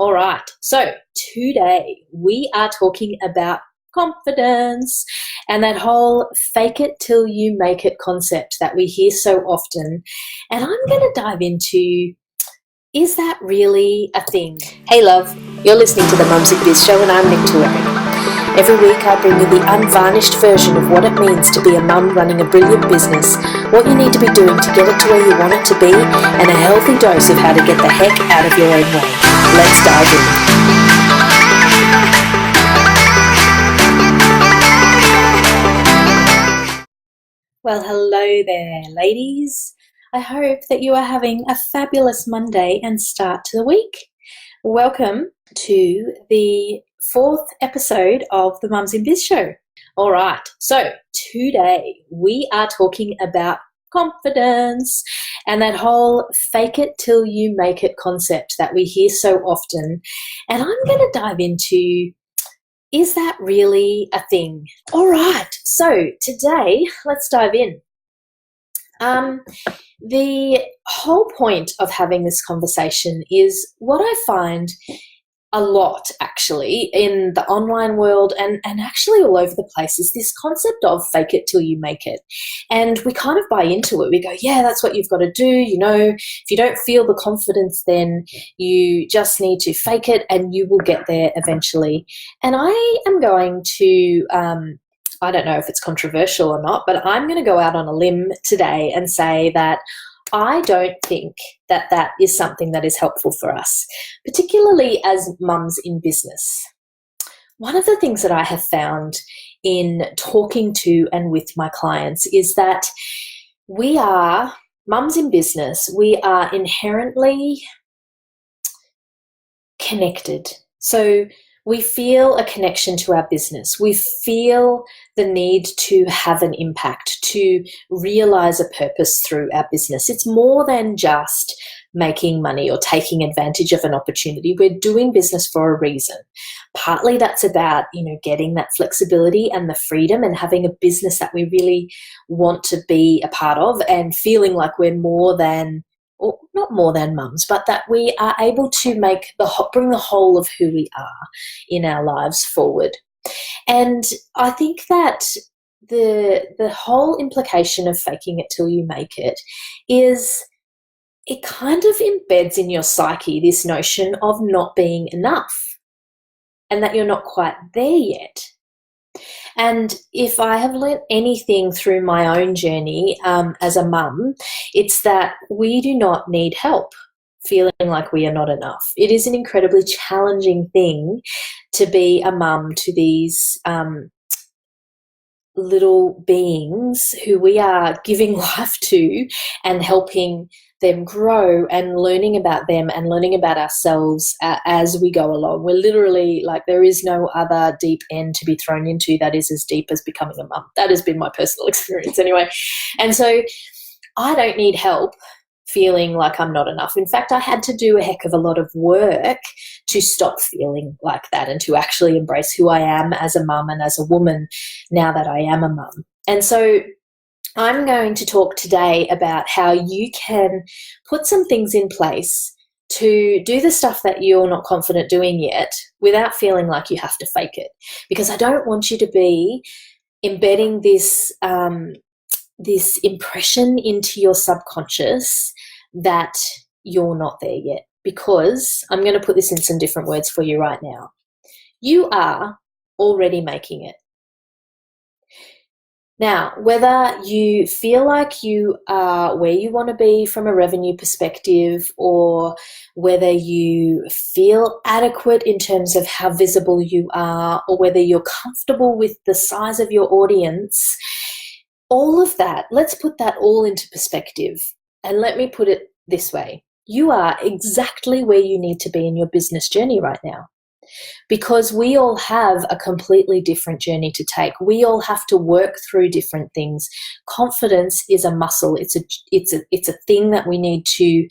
All right. So today we are talking about confidence and that whole fake it till you make it concept that we hear so often. And I'm going to dive into, is that really a thing? Hey love, you're listening to the Mums in Biz show and I'm Nick Touring. Every week I bring you the unvarnished version of what it means to be a mum running a brilliant business, what you need to be doing to get it to where you want it to be, and a healthy dose of how to get the heck out of your own way. Let's dive in. Well, hello there, ladies. I hope that you are having a fabulous Monday and start to the week. Welcome to the fourth episode of the Mums in Biz show. All right, so today we are talking about confidence and that whole fake it till you make it concept that we hear so often. And I'm going to dive into, is that really a thing? All right, so today let's dive in. The whole point of having this conversation is what I find a lot actually in the online world and actually all over the place is this concept of fake it till you make it. And we kind of buy into it. We go, yeah, that's what you've got to do. You know, if you don't feel the confidence, then you just need to fake it and you will get there eventually. And I am going to, I don't know if it's controversial or not, but I'm going to go out on a limb today and say that I don't think that that is something that is helpful for us, particularly as mums in business. One of the things that I have found in talking to and with my clients is that we are, mums in business, we are inherently connected. So we feel a connection to our business. We feel the need to have an impact, to realize a purpose through our business. It's more than just making money or taking advantage of an opportunity. We're doing business for a reason. Partly that's about, getting that flexibility and the freedom and having a business that we really want to be a part of and feeling like we're more than, or not more than mums, but that we are able to bring the whole of who we are in our lives forward. And I think that the whole implication of faking it till you make it is it kind of embeds in your psyche this notion of not being enough and that you're not quite there yet. And if I have learnt anything through my own journey as a mum, it's that we do not need help feeling like we are not enough. It is an incredibly challenging thing to be a mum to these little beings who we are giving life to and helping them grow and learning about them and learning about ourselves as we go along. We're literally there is no other deep end to be thrown into that is as deep as becoming a mum. That has been my personal experience anyway. And so I don't need help feeling like I'm not enough. In fact, I had to do a heck of a lot of work to stop feeling like that and to actually embrace who I am as a mum and as a woman now that I am a mum. And so I'm going to talk today about how you can put some things in place to do the stuff that you're not confident doing yet without feeling like you have to fake it. Because I don't want you to be embedding this this impression into your subconscious that you're not there yet. Because I'm going to put this in some different words for you right now. You are already making it. Now, whether you feel like you are where you want to be from a revenue perspective or whether you feel adequate in terms of how visible you are or whether you're comfortable with the size of your audience, all of that, let's put that all into perspective. And let me put it this way. You are exactly where you need to be in your business journey right now. Because we all have a completely different journey to take. We all have to work through different things. Confidence is a muscle. It's a thing that we need to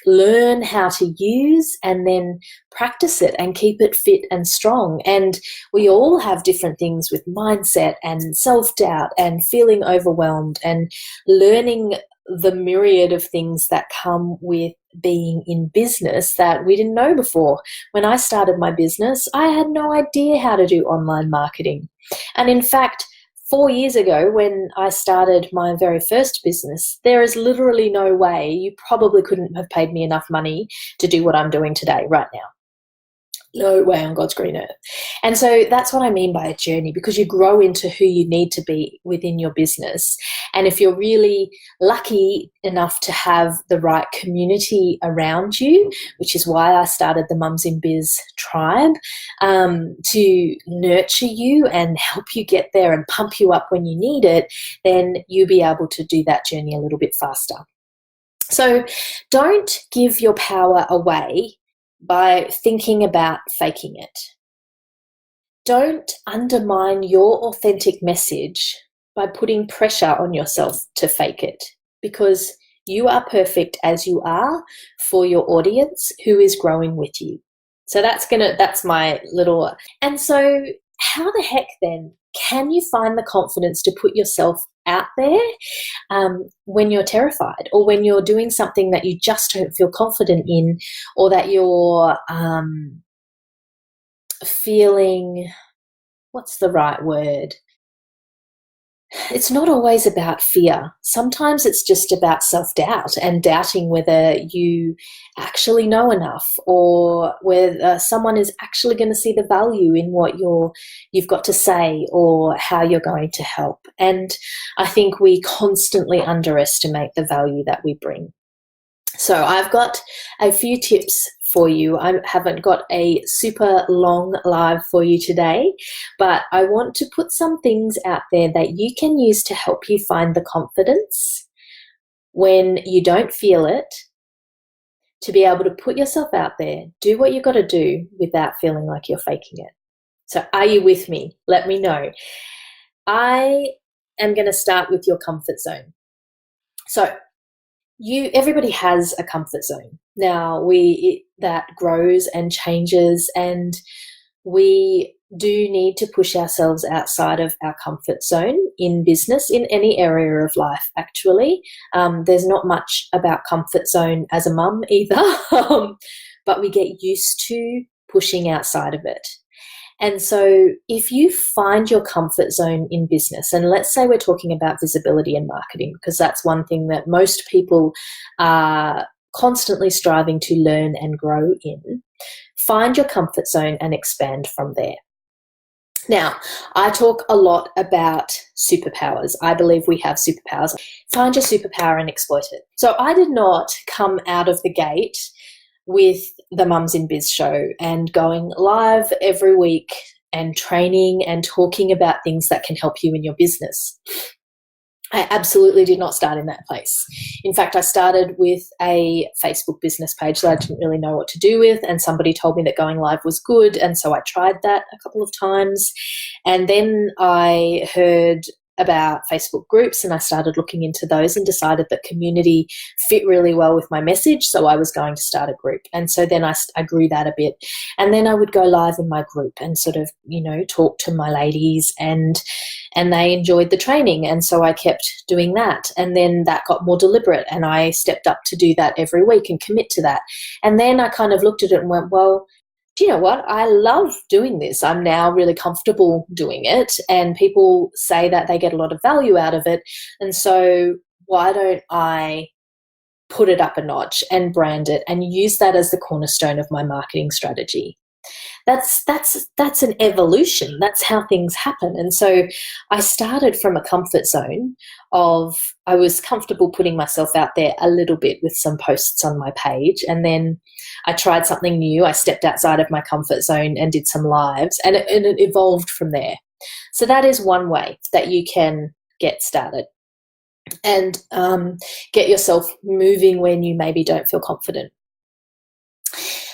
learn how to use and then practice it and keep it fit and strong. And we all have different things with mindset and self-doubt and feeling overwhelmed and learning the myriad of things that come with being in business that we didn't know before. When I started my business, I had no idea how to do online marketing. And in fact, 4 years ago, when I started my very first business, there is literally no way, you probably couldn't have paid me enough money to do what I'm doing today, right now. No way on God's green earth. And so that's what I mean by a journey, because you grow into who you need to be within your business. And if you're really lucky enough to have the right community around you, which is why I started the Mums in Biz tribe, to nurture you and help you get there and pump you up when you need it, then you'll be able to do that journey a little bit faster. So don't give your power away by thinking about faking it. Don't undermine your authentic message by putting pressure on yourself to fake it, because you are perfect as you are for your audience who is growing with you. So that's my little, and so how the heck then can you find the confidence to put yourself out there when you're terrified, or when you're doing something that you just don't feel confident in, or that you're feeling, what's the right word? It's not always about fear. Sometimes it's just about self-doubt and doubting whether you actually know enough, or whether someone is actually going to see the value in what you've got to say, or how you're going to help. And I think we constantly underestimate the value that we bring. So I've got a few tips for you. I haven't got a super long live for you today, but I want to put some things out there that you can use to help you find the confidence when you don't feel it, to be able to put yourself out there, do what you've got to do without feeling like you're faking it. So are you with me? Let me know. I am going to start with your comfort zone. So everybody has a comfort zone. Now that grows and changes, and we do need to push ourselves outside of our comfort zone in business, in any area of life, actually. There's not much about comfort zone as a mum either, but we get used to pushing outside of it. And so if you find your comfort zone in business, and let's say we're talking about visibility and marketing, because that's one thing that most people are constantly striving to learn and grow in, find your comfort zone and expand from there. Now, I talk a lot about superpowers. I believe we have superpowers. Find your superpower and exploit it. So I did not come out of the gate with the Mums in Biz show and going live every week and training and talking about things that can help you in your business. I absolutely did not start in that place. In fact, I started with a Facebook business page that I didn't really know what to do with, and somebody told me that going live was good, and so I tried that a couple of times. And then I heard about Facebook groups, and I started looking into those and decided that community fit really well with my message, so I was going to start a group. And so then I grew that a bit, and then I would go live in my group and sort of, talk to my ladies, and they enjoyed the training, and so I kept doing that. And then that got more deliberate, and I stepped up to do that every week and commit to that. And then I kind of looked at it and went, well, do you know what? I love doing this. I'm now really comfortable doing it, and people say that they get a lot of value out of it. And so why don't I put it up a notch and brand it and use that as the cornerstone of my marketing strategy? That's an evolution. That's how things happen. And so I started from a comfort zone of, I was comfortable putting myself out there a little bit with some posts on my page. And then I tried something new. I stepped outside of my comfort zone and did some lives, and it evolved from there. So that is one way that you can get started and get yourself moving when you maybe don't feel confident.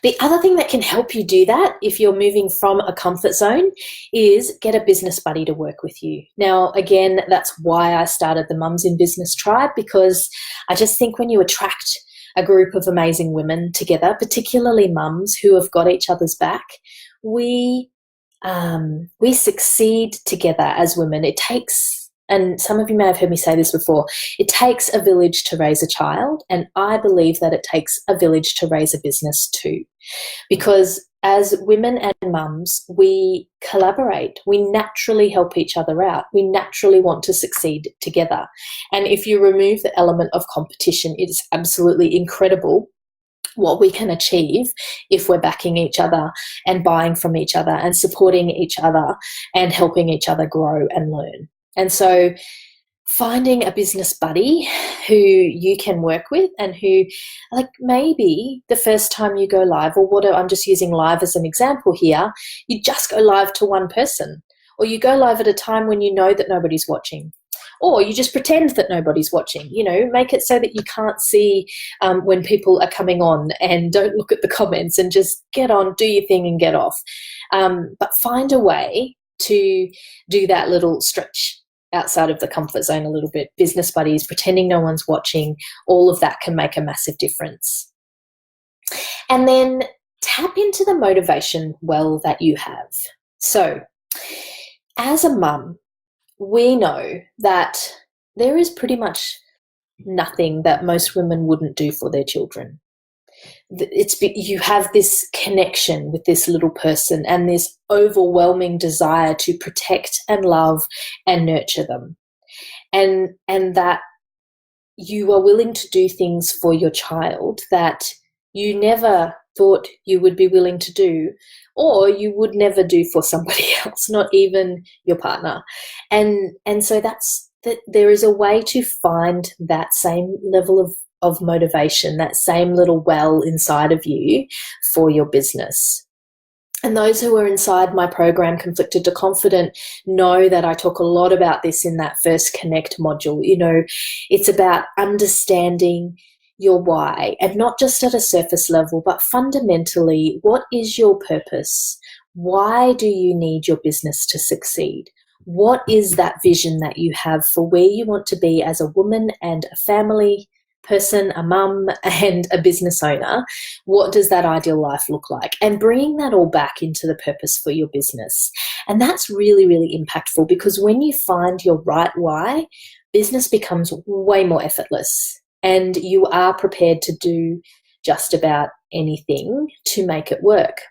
The other thing that can help you do that, if you're moving from a comfort zone, is get a business buddy to work with you. Now, again, that's why I started the Mums in Business tribe, because I just think when you attract a group of amazing women together, particularly mums who have got each other's back, we succeed together as women. It takes and some of you may have heard me say this before, it takes a village to raise a child, and I believe that it takes a village to raise a business too. Because as women and mums, we collaborate. We naturally help each other out. We naturally want to succeed together. And if you remove the element of competition, it is absolutely incredible what we can achieve if we're backing each other and buying from each other and supporting each other and helping each other grow and learn. And so finding a business buddy who you can work with and who, like, maybe the first time you go live, or what, I'm just using live as an example here, you just go live to one person, or you go live at a time when you know that nobody's watching, or you just pretend that nobody's watching. Make it so that you can't see when people are coming on, and don't look at the comments, and just get on, do your thing and get off. But find a way to do that little stretch outside of the comfort zone a little bit. Business buddies, pretending no one's watching, all of that can make a massive difference. And then tap into the motivation well that you have. So as a mum, we know that there is pretty much nothing that most women wouldn't do for their children. You have this connection with this little person and this overwhelming desire to protect and love and nurture them, and that you are willing to do things for your child that you never thought you would be willing to do, or you would never do for somebody else, not even your partner. And so that's that. There is a way to find that same level of motivation, that same little well inside of you for your business. And those who are inside my program, Conflicted to Confident, know that I talk a lot about this in that first Connect module. It's about understanding your why, and not just at a surface level, but fundamentally, what is your purpose? Why do you need your business to succeed? What is that vision that you have for where you want to be as a woman and a family person, a mum and a business owner? What does that ideal life look like? And bringing that all back into the purpose for your business. And that's really, really impactful, because when you find your right why, business becomes way more effortless, and you are prepared to do just about anything to make it work.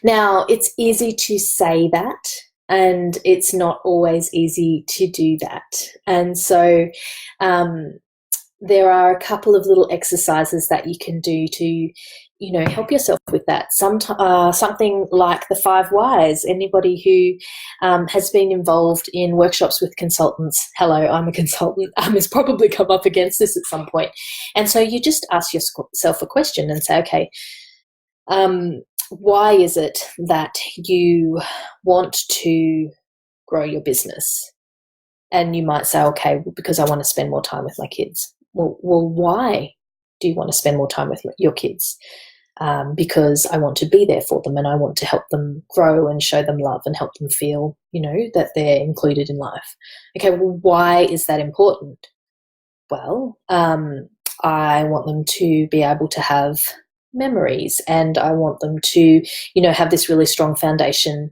Now, it's easy to say that, and it's not always easy to do that. And so there are a couple of little exercises that you can do to, help yourself with that. Something like the 5 whys. Anybody who has been involved in workshops with consultants, hello, I'm a consultant, has probably come up against this at some point. And so you just ask yourself a question and say, okay, why is it that you want to grow your business? And you might say, okay, because I want to spend more time with my kids. Well, why do you want to spend more time with your kids? Because I want to be there for them, and I want to help them grow and show them love and help them feel, that they're included in life. Okay, well, why is that important? Well, I want them to be able to have memories, and I want them to, have this really strong foundation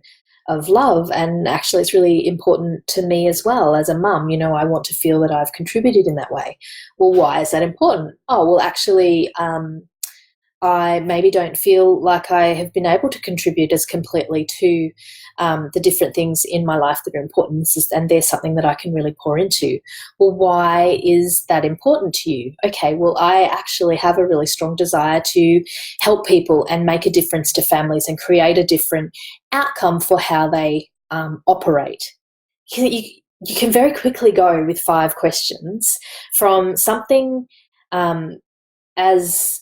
of love. And actually, it's really important to me as well as a mum. I want to feel that I've contributed in that way. Well, why is that important? Oh, well, actually, I maybe don't feel like I have been able to contribute as completely to the different things in my life that are important, and there's something that I can really pour into. Well, why is that important to you? Okay, well, I actually have a really strong desire to help people and make a difference to families and create a different outcome for how they operate. You can very quickly go with 5 questions from something as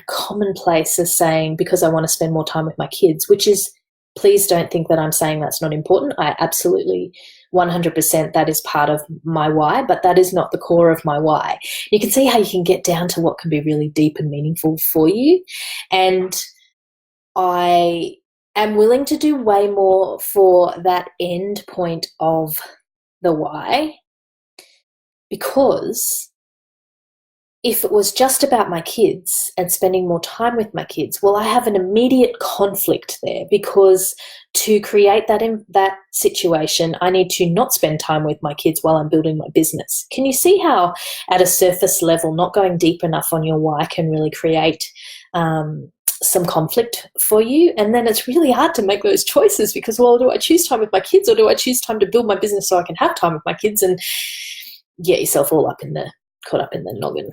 commonplace as saying, because I want to spend more time with my kids, which is, please don't think that I'm saying that's not important. I absolutely 100% that is part of my why, but that is not the core of my why. You can see how you can get down to what can be really deep and meaningful for you. And I am willing to do way more for that end point of the why, because if it was just about my kids and spending more time with my kids, well, I have an immediate conflict there, because to create that situation, I need to not spend time with my kids while I'm building my business. Can you see how at a surface level, not going deep enough on your why can really create some conflict for you? And then it's really hard to make those choices, because, well, do I choose time with my kids, or do I choose time to build my business so I can have time with my kids, and get yourself all caught up in the noggin.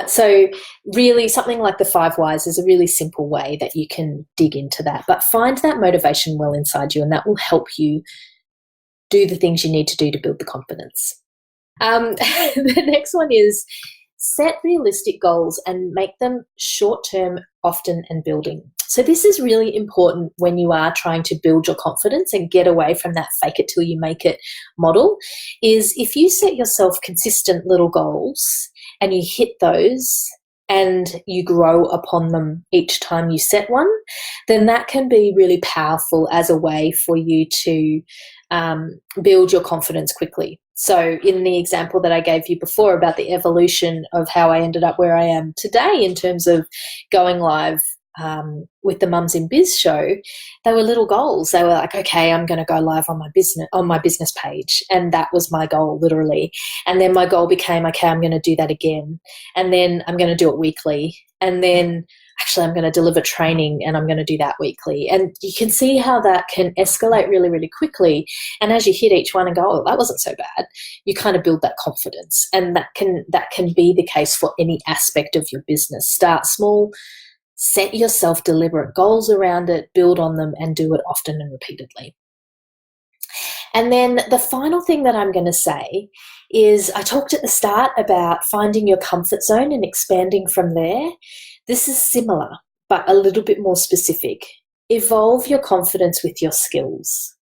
So really something like the 5 whys is a really simple way that you can dig into that. But find that motivation well inside you, and that will help you do the things you need to do to build the confidence. The next one is set realistic goals and make them short-term, often, and building. So this is really important when you are trying to build your confidence and get away from that fake it till you make it model, is if you set yourself consistent little goals and you hit those and you grow upon them each time you set one, then that can be really powerful as a way for you to build your confidence quickly. So in the example that I gave you before about the evolution of how I ended up where I am today in terms of going live with the Mums in Biz show, they were little goals. They were like, okay, I'm going to go live on my business page. And that was my goal, literally. And then my goal became, okay, I'm going to do that again. And then I'm going to do it weekly. And then actually I'm going to deliver training and I'm going to do that weekly. And you can see how that can escalate really, really quickly. And as you hit each one and go, oh, that wasn't so bad, you kind of build that confidence. And that can be the case for any aspect of your business. Start small, set yourself deliberate goals around it, build on them, and do it often and repeatedly. And then the final thing that I'm going to say is, I talked at the start about finding your comfort zone and expanding from there. This is similar, but a little bit more specific. Evolve your confidence with your skills.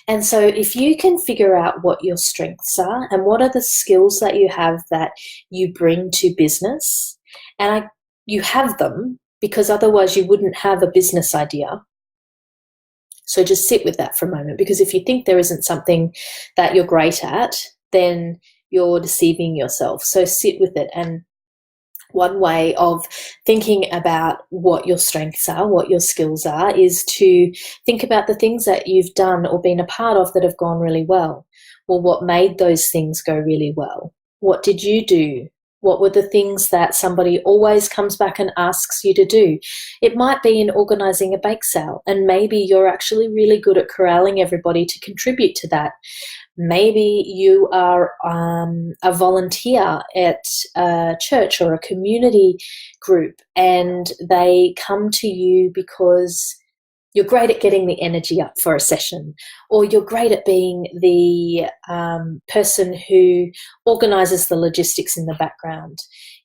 And so if you can figure out what your strengths are and what are the skills that you have that you bring to business, and you have them, because otherwise you wouldn't have a business idea. So just sit with that for a moment, because if you think there isn't something that you're great at, then you're deceiving yourself. So sit with it. And one way of thinking about what your strengths are, what your skills are, is to think about the things that you've done or been a part of that have gone really well. Well, what made those things go really well? What did you do? What were the things that somebody always comes back and asks you to do? It might be in organising a bake sale, and maybe you're actually really good at corralling everybody to contribute to that. Maybe you are a volunteer at a church or a community group, and they come to you because you're great at getting the energy up for a session, or you're great at being the person who organises the logistics in the background.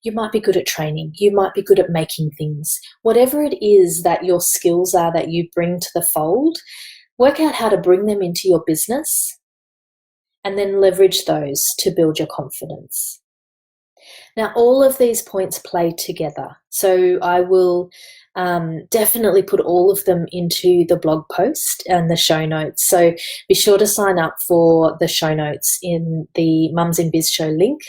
You might be good at training. You might be good at making things. Whatever it is that your skills are that you bring to the fold, work out how to bring them into your business and then leverage those to build your confidence. Now, all of these points play together. So I will definitely put all of them into the blog post and the show notes. So be sure to sign up for the show notes in the Mums in Biz show link,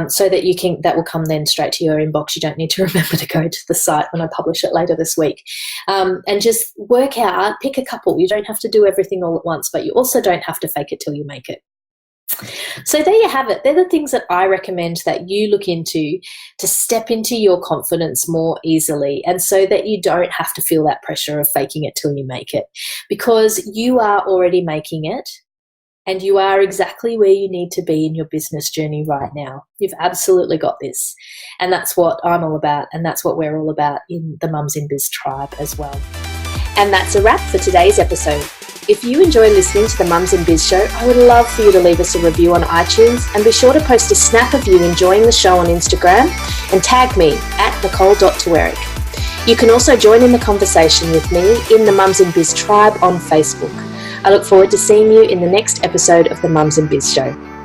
so that that will come then straight to your inbox. You don't need to remember to go to the site when I publish it later this week. And just work out, pick a couple. You don't have to do everything all at once, but you also don't have to fake it till you make it. So there you have it. They're the things that I recommend that you look into to step into your confidence more easily, and so that you don't have to feel that pressure of faking it till you make it, because you are already making it and you are exactly where you need to be in your business journey right now. You've absolutely got this. And that's what I'm all about, and that's what we're all about in the Mums in Biz tribe as well. And that's a wrap for today's episode. If you enjoy listening to the Mums in Biz show, I would love for you to leave us a review on iTunes, and be sure to post a snap of you enjoying the show on Instagram and tag me at Nicole.Tuerick. You can also join in the conversation with me in the Mums in Biz tribe on Facebook. I look forward to seeing you in the next episode of the Mums in Biz show.